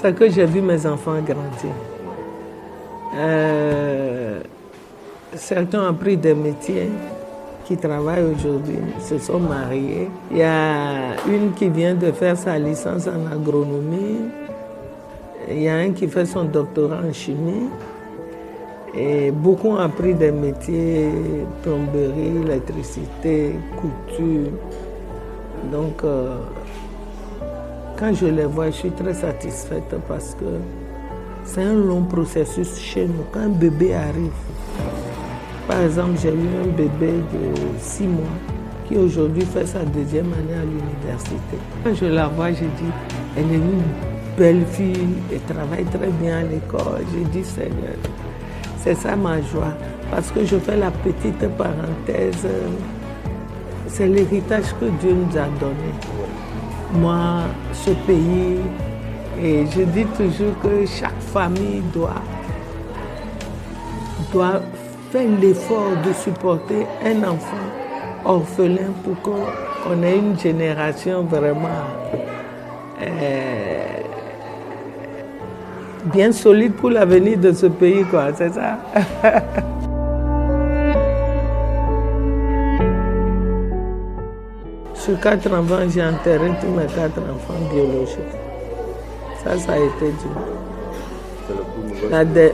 C'est que j'ai vu mes enfants grandir. Certains ont pris des métiers qui travaillent aujourd'hui, se sont mariés. Il y a une qui vient de faire sa licence en agronomie. Il y a un qui fait son doctorat en chimie. Et beaucoup ont appris des métiers, plomberie, électricité, couture. Donc, quand je les vois, je suis très satisfaite parce que c'est un long processus chez nous. Quand un bébé arrive, par exemple, j'ai eu un bébé de 6 mois qui aujourd'hui fait sa 2e année à l'université. Quand je la vois, je dis, elle est une belle fille, elle travaille très bien à l'école. Je dis, Seigneur, c'est ça ma joie. Parce que je fais la petite parenthèse, c'est l'héritage que Dieu nous a donné. Moi, ce pays, et je dis toujours que chaque famille doit faire l'effort de supporter un enfant orphelin pour qu'on ait une génération vraiment bien solide pour l'avenir de ce pays, quoi, c'est ça. Sur 4 enfants, j'ai enterré tous mes 4 enfants biologiques. Ça a été dur.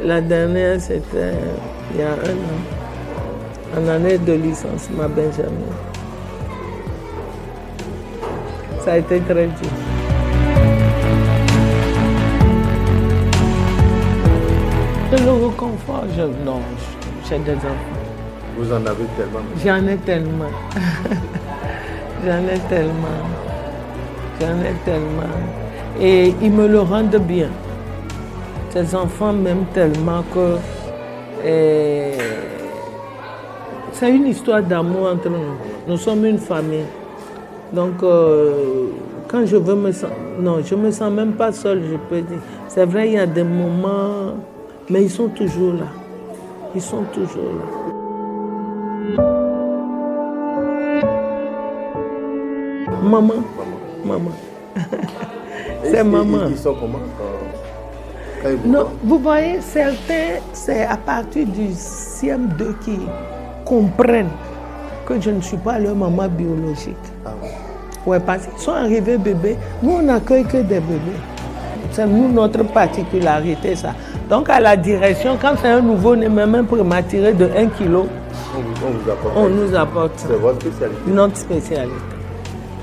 La dernière, c'était il y a 1 an, en année de licence, ma Benjamin. Ça a été très dur. Le réconfort, non, j'ai des enfants. Vous en avez tellement? J'en ai tellement. J'en ai tellement. Et ils me le rendent bien. Ces enfants m'aiment tellement que c'est une histoire d'amour entre nous. Nous sommes une famille. Donc, quand je veux me sentir... Non, je ne me sens même pas seule, je peux dire. C'est vrai, il y a des moments, mais ils sont toujours là. Ils sont toujours là. Maman. C'est maman. Ils sont comment quand ils Non, vous voyez, certains, c'est à partir du CM2 qui comprennent que je ne suis pas leur maman biologique. Ah oui. Ouais, parce qu'ils sont arrivés bébés. Nous, on n'accueille que des bébés. C'est nous, notre particularité, ça. Donc, à la direction, quand c'est un nouveau-né, même un prématuré de 1 kg, on nous apporte ça. C'est votre spécialité? Notre spécialité.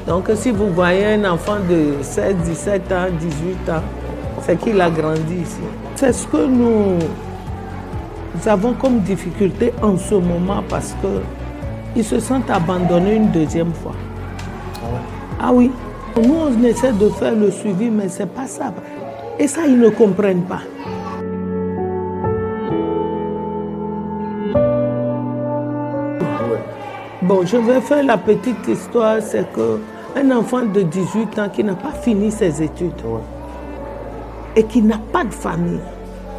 Donc, si vous voyez un enfant de 16, 17 ans, 18 ans, c'est qu'il a grandi ici. C'est ce que nous avons comme difficulté en ce moment parce qu'ils se sentent abandonnés une 2e fois. Ah oui. Nous, on essaie de faire le suivi, mais ce n'est pas ça. Et ça, ils ne comprennent pas. Bon, je vais faire la petite histoire, c'est qu'un enfant de 18 ans qui n'a pas fini ses études et qui n'a pas de famille.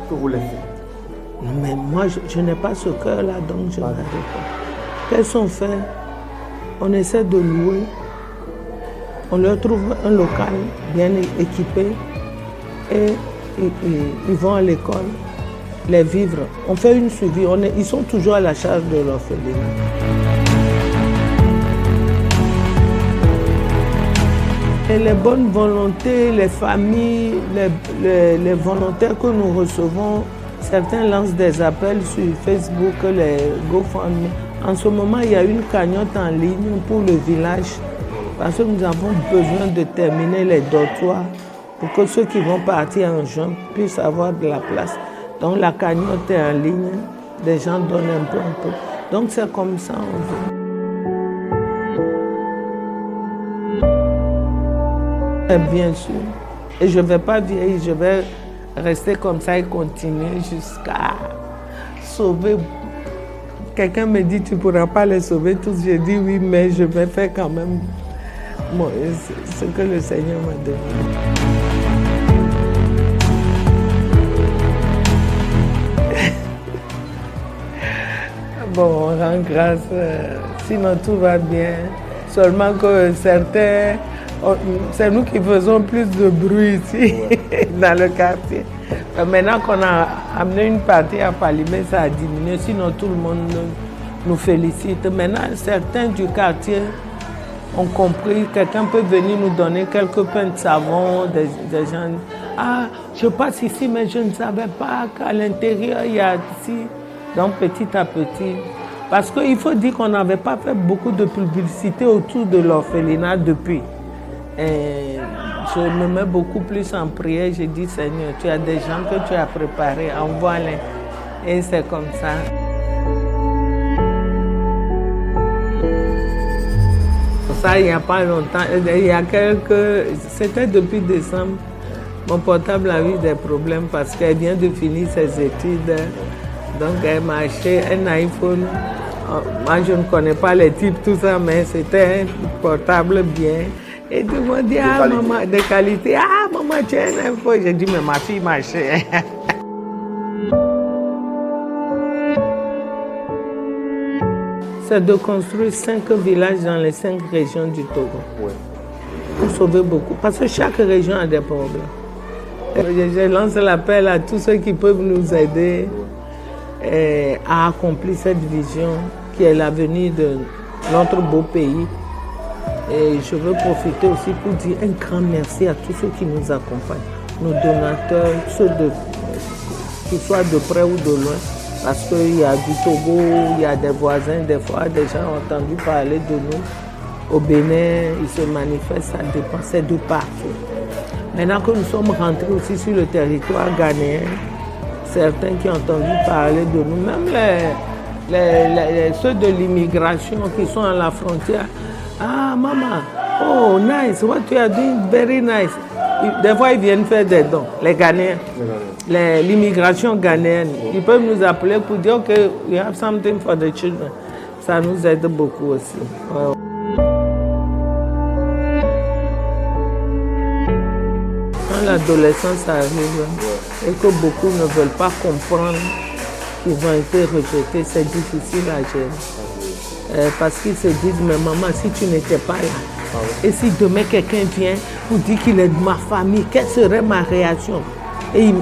Que vous les faites? Non, mais moi, je n'ai pas ce cœur-là, donc je n'arrive pas. Qu'est-ce qu'on fait? On essaie de louer. On leur trouve un local bien équipé et ils vont à l'école, les vivres. On fait une suivi. Ils sont toujours à la charge de l'orphelinat. Et les bonnes volontés, les familles, les volontaires que nous recevons, certains lancent des appels sur Facebook, les GoFundMe. En ce moment, il y a une cagnotte en ligne pour le village parce que nous avons besoin de terminer les dortoirs pour que ceux qui vont partir en juin puissent avoir de la place. Donc la cagnotte est en ligne, les gens donnent un peu. Donc c'est comme ça on veut. Bien sûr. Et je ne vais pas vieillir, je vais rester comme ça et continuer jusqu'à sauver. Quelqu'un me dit, tu ne pourras pas les sauver tous. Je dis oui, mais je vais faire quand même ce que le Seigneur m'a donné. Bon, on rend grâce, sinon tout va bien. Seulement que certains C'est nous qui faisons plus de bruit ici, dans le quartier. Maintenant qu'on a amené une partie à Palimé, ça a diminué, sinon tout le monde nous félicite. Maintenant, certains du quartier ont compris, quelqu'un peut venir nous donner quelques pains de savon, des gens. Ah, je passe ici, mais je ne savais pas qu'à l'intérieur, il y a ici. Donc, petit à petit. Parce qu'il faut dire qu'on n'avait pas fait beaucoup de publicité autour de l'orphelinat depuis. Et je me mets beaucoup plus en prière. Je dis, Seigneur, tu as des gens que tu as préparés, envoie-les. Et c'est comme ça. Ça, il n'y a pas longtemps, il y a c'était depuis décembre, mon portable a eu des problèmes parce qu'elle vient de finir ses études. Donc elle m'a acheté un iPhone. Moi, je ne connais pas les types, tout ça, mais c'était un portable bien. Et tout le monde dit, ah maman, de qualité, ah maman, tu as un iPhone. J'ai dit, mais ma fille m'a acheté. C'est de construire 5 villages dans les 5 régions du Togo. Ouais. Pour sauver beaucoup. Parce que chaque région a des problèmes. Je lance l'appel à tous ceux qui peuvent nous aider à accomplir cette vision qui est l'avenir de notre beau pays. Et je veux profiter aussi pour dire un grand merci à tous ceux qui nous accompagnent. Nos donateurs, ceux qui soient de près ou de loin. Parce qu'il y a du Togo, il y a des voisins, des fois des gens ont entendu parler de nous. Au Bénin, ils se manifestent, ça dépend, c'est de partout. Maintenant que nous sommes rentrés aussi sur le territoire ghanéen, certains qui ont entendu parler de nous, même ceux de l'immigration qui sont à la frontière. Ah maman, oh nice, what you are doing, very nice. Des fois, ils viennent faire des dons, les Ghanéens, l'immigration ghanéenne. Ils peuvent nous appeler pour dire que we have something for the children. Ça nous aide beaucoup aussi. Ouais. Quand l'adolescence arrive et que beaucoup ne veulent pas comprendre qu'ils ont été rejetés, c'est difficile à gérer. Parce qu'ils se disent, mais maman, si tu n'étais pas là, et si demain quelqu'un vient pour dire qu'il est de ma famille, quelle serait ma réaction? Et ils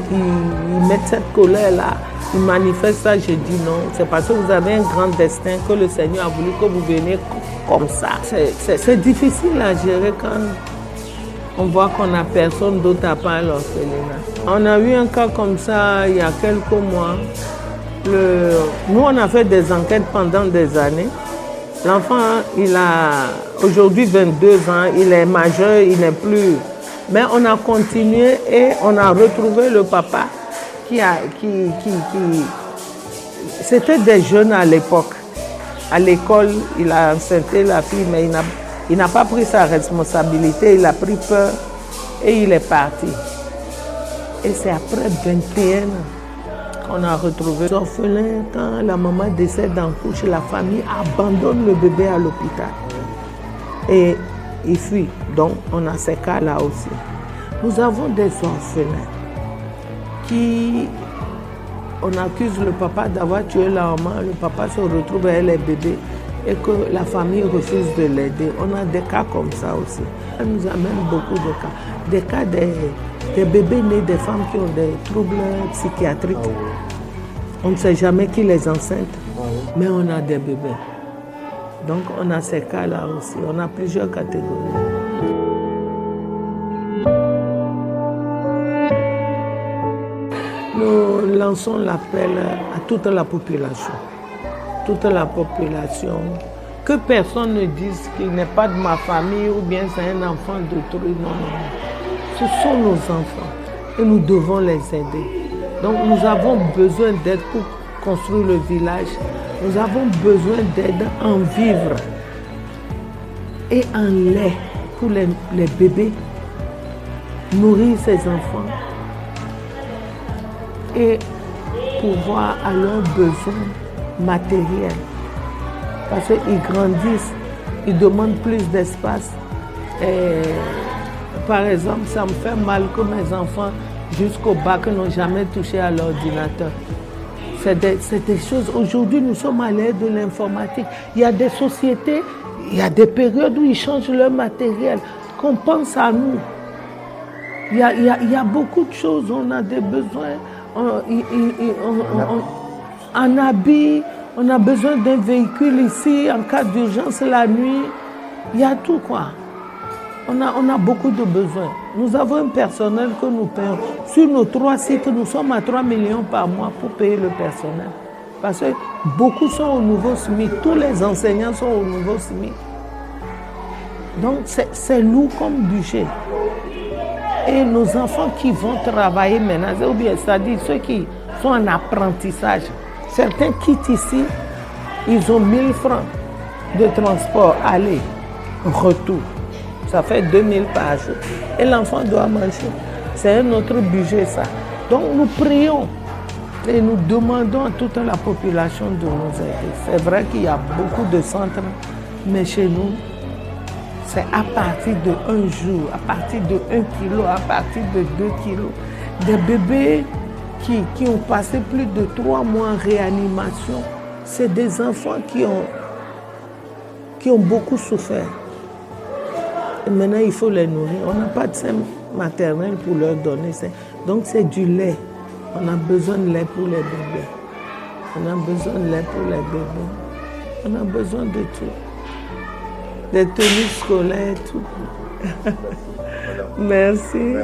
mettent cette colère-là, ils manifestent ça, je dis non. C'est parce que vous avez un grand destin que le Seigneur a voulu que vous veniez comme ça. C'est difficile à gérer quand on voit qu'on n'a personne d'autre à part l'orphelinat. On a eu un cas comme ça il y a quelques mois. Nous, on a fait des enquêtes pendant des années. L'enfant, il a aujourd'hui 22 ans, il est majeur, il n'est plus. Mais on a continué et on a retrouvé le papa C'était des jeunes à l'époque. À l'école, il a enceinté la fille, mais il n'a pas pris sa responsabilité, il a pris peur et il est parti. Et c'est après 21 ans qu'on a retrouvé l'orphelin. Quand la maman décède en couche, la famille abandonne le bébé à l'hôpital. Et il fuit. Donc, on a ces cas-là aussi. Nous avons des orphelins qui... On accuse le papa d'avoir tué la maman. Le papa se retrouve avec les bébés et que la famille refuse de l'aider. On a des cas comme ça aussi. Ça nous amène beaucoup de cas. Des cas des bébés nés, des femmes qui ont des troubles psychiatriques. On ne sait jamais qui les enceinte, mais on a des bébés. Donc on a ces cas-là aussi. On a plusieurs catégories. Nous lançons l'appel à toute la population. Toute la population. Que personne ne dise qu'il n'est pas de ma famille ou bien c'est un enfant d'autrui. Non, non. Ce sont nos enfants et nous devons les aider. Donc nous avons besoin d'aide pour construire le village. Nous avons besoin d'aide en vivre et en lait pour les bébés. Nourrir ces enfants et pourvoir à leurs besoins matériels. Parce qu'ils grandissent, ils demandent plus d'espace. Par exemple, ça me fait mal que mes enfants, jusqu'au bac, n'ont jamais touché à l'ordinateur. C'est des choses... Aujourd'hui, nous sommes à l'ère de l'informatique. Il y a des sociétés, il y a des périodes où ils changent leur matériel. qu'on pense à nous. Il y a beaucoup de choses, on a des besoins, en habit, on a besoin d'un véhicule ici, en cas d'urgence la nuit, il y a tout quoi. On a beaucoup de besoins. Nous avons un personnel que nous payons. Sur nos 3 sites, nous sommes à 3 millions par mois pour payer le personnel. Parce que beaucoup sont au nouveau SMIC, tous les enseignants sont au nouveau SMIC. Donc c'est lourd comme budget. Et nos enfants qui vont travailler maintenant, ou bien c'est-à-dire ceux qui sont en apprentissage, certains quittent ici, ils ont 1000 francs de transport, aller, retour. Ça fait 2000 par jour. Et l'enfant doit manger. C'est un autre budget ça. Donc nous prions et nous demandons à toute la population de nous aider. C'est vrai qu'il y a beaucoup de centres, mais chez nous, c'est à partir de 1 jour, à partir de 1 kilo, à partir de 2 kilos. Des bébés qui ont passé plus de 3 mois en réanimation, c'est des enfants qui ont beaucoup souffert. Et maintenant, il faut les nourrir. On n'a pas de sein maternel pour leur donner. Donc, c'est du lait. On a besoin de lait pour les bébés. On a besoin de lait pour les bébés. On a besoin de tout. Des tenues scolaires, tout. Merci.